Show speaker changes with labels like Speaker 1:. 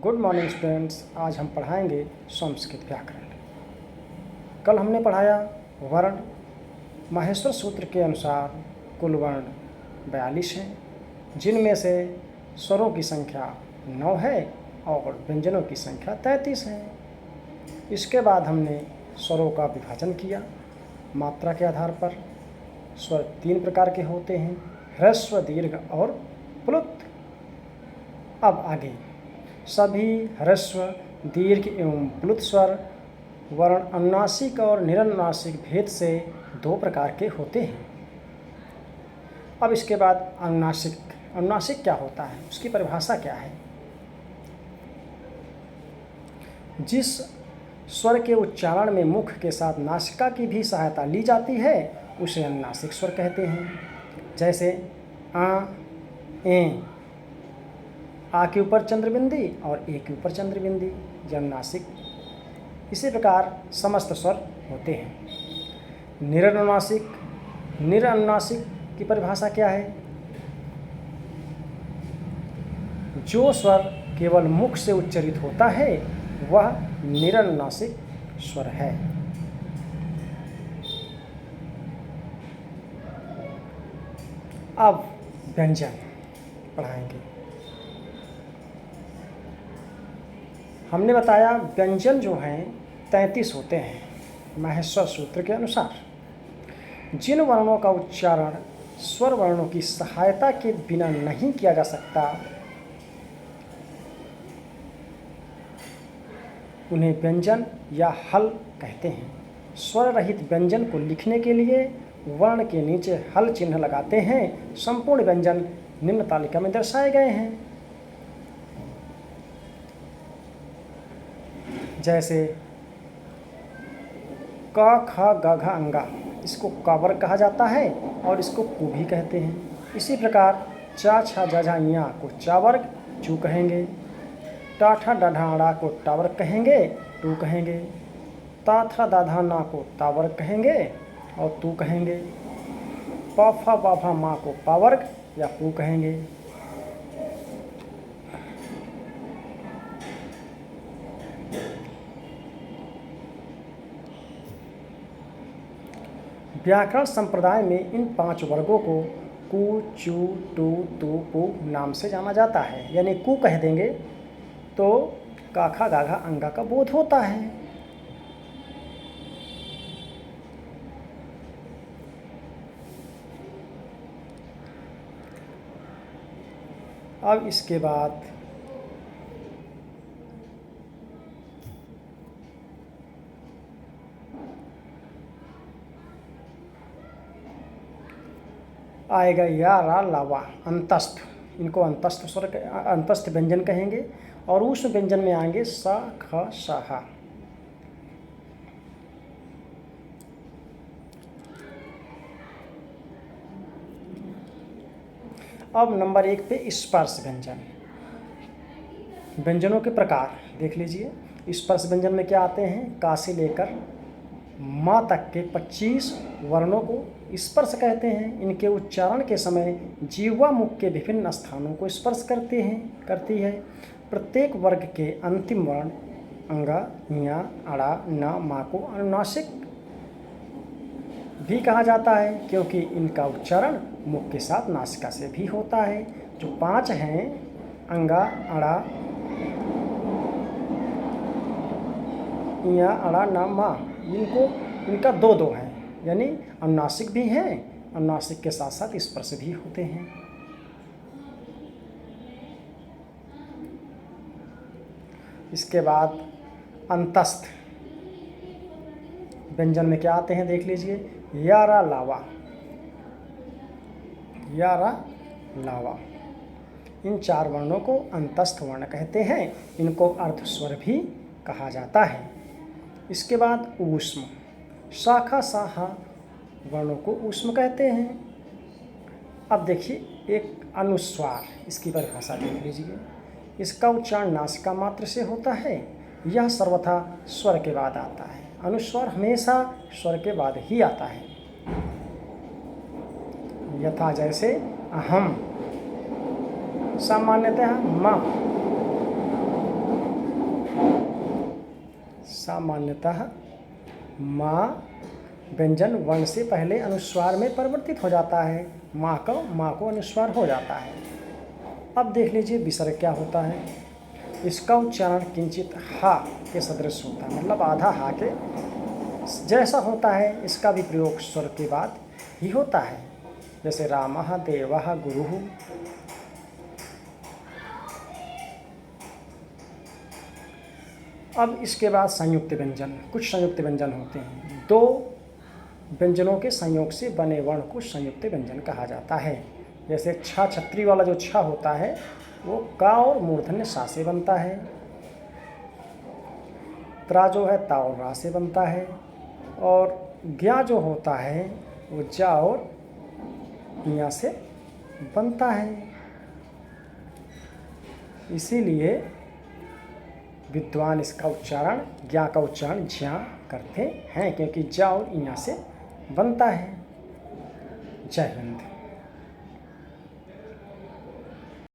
Speaker 1: Good morning students. आज हम पढ़ाएंगे संस्कृत व्याकरण। कल हमने पढ़ाया वर्ण। माहेश्वर सूत्र के अनुसार कुल वर्ण 42 हैं, जिनमें से स्वरों की संख्या 9 है और व्यंजनों की संख्या 33 है। इसके बाद हमने स्वरों का विभाजन किया मात्रा के आधार पर। स्वर 3 प्रकार के होते हैं, ह्रस्व, दीर्घ और प्लुत। अब आगे सभी ह्रस्व, दीर्घ एवं प्लुत स्वर वर्ण अनुनासिक और निरनुनासिक भेद से 2 प्रकार के होते हैं। अब इसके बाद अनुनासिक क्या होता है, उसकी परिभाषा क्या है। जिस स्वर के उच्चारण में मुख के साथ नासिका की भी सहायता ली जाती है उसे अनुनासिक स्वर कहते हैं। जैसे आ, ए, आ के ऊपर चंद्रबिंदी और ए के ऊपर चंद्रबिंदी, ये अनुनासिक। इसी प्रकार समस्त स्वर होते हैं। निरनुनासिक की परिभाषा क्या है। जो स्वर केवल मुख से उच्चरित होता है वह निरनुनासिक स्वर है। अब व्यंजन पढ़ाएंगे। हमने बताया व्यंजन जो हैं 33 होते हैं माहेश्वर सूत्र के अनुसार। जिन वर्णों का उच्चारण स्वर वर्णों की सहायता के बिना नहीं किया जा सकता उन्हें व्यंजन या हल कहते हैं। स्वर रहित व्यंजन को लिखने के लिए वर्ण के नीचे हल चिन्ह लगाते हैं। संपूर्ण व्यंजन निम्न तालिका में दर्शाए गए हैं। जैसे क, ख, ग, घ, अंगा, इसको क वर्ग कहा जाता है और इसको कु भी कहते हैं। इसी प्रकार चा, छा, जा, झा, या को चा वर्ग चू कहेंगे। टा, ठा, डा, ढा, ड़ा को टा वर्ग कहेंगे, टू कहेंगे। ता, था, दा, धा, ना को ता वर्ग कहेंगे और तू कहेंगे। प, फा, बा, भा, मा को पा वर्ग या पू कहेंगे। व्याकरण संप्रदाय में इन 5 वर्गों को कु, चू, टू, तू, पू नाम से जाना जाता है। यानी कु कह देंगे तो काखा, गाघा, अंगा का बोध होता है। अब इसके बाद आएगा या, रा, लावा, अंतस्थ। इनको अंतस्थ व्यंजन कहेंगे। और उस व्यंजन में आएंगे सा, ख, सा, हा। अब नंबर 1 पे स्पर्श व्यंजन। व्यंजनों के प्रकार देख लीजिए। स्पर्श व्यंजन में क्या आते हैं। का से लेकर माँ तक के 25 वर्णों को स्पर्श कहते हैं। इनके उच्चारण के समय जीवा मुख के विभिन्न स्थानों को स्पर्श करती है। प्रत्येक वर्ग के अंतिम वर्ण अंगा, या, अड़ा, न, मा को अनुनासिक भी कहा जाता है क्योंकि इनका उच्चारण मुख के साथ नासिका से भी होता है। जो 5 हैं अंगा, अड़ा, या, अड़ा, न, मा, इनका 2 हैं, यानी अनुनासिक भी हैं, अनुनासिक के साथ साथ स्पर्श भी होते हैं। इसके बाद अंतस्थ व्यंजन में क्या आते हैं देख लीजिए। यारा, लावा, यारा, लावा, इन 4 वर्णों को अंतस्थ वर्ण कहते हैं। इनको अर्ध स्वर भी कहा जाता है। इसके बाद ऊष्म, शाखा, साहा वर्णों को ऊष्म कहते हैं। अब देखिए एक अनुस्वार, इसकी परिभाषा देख लीजिए। इसका उच्चारण नासिका मात्र से होता है। यह सर्वथा स्वर के बाद आता है। अनुस्वार हमेशा स्वर के बाद ही आता है। यथा जैसे अहम, सामान्यतः म, सामान्यतः माँ व्यंजन वर्ण से पहले अनुस्वार में परिवर्तित हो जाता है। माँ को अनुस्वार हो जाता है। अब देख लीजिए विसर्ग क्या होता है। इसका उच्चारण किंचित हा के सदृश होता है, मतलब आधा हा के जैसा होता है। इसका भी प्रयोग स्वर के बाद ही होता है, जैसे रामः देवः गुरुः। अब इसके बाद संयुक्त व्यंजन। कुछ संयुक्त व्यंजन होते हैं। दो व्यंजनों के संयोग से बने वर्ण को संयुक्त व्यंजन कहा जाता है। जैसे छा, छत्री वाला जो छा होता है वो का और मूर्धन्य सा से बनता है। त्रा जो है ता और रा से बनता है। और ज्ञा जो होता है वो जा और इया से बनता है। इसीलिए विद्वान इसका उच्चारण, ज्ञा का उच्चारण ज्या करते हैं, क्योंकि जा और इया से बनता है। जय हिंद।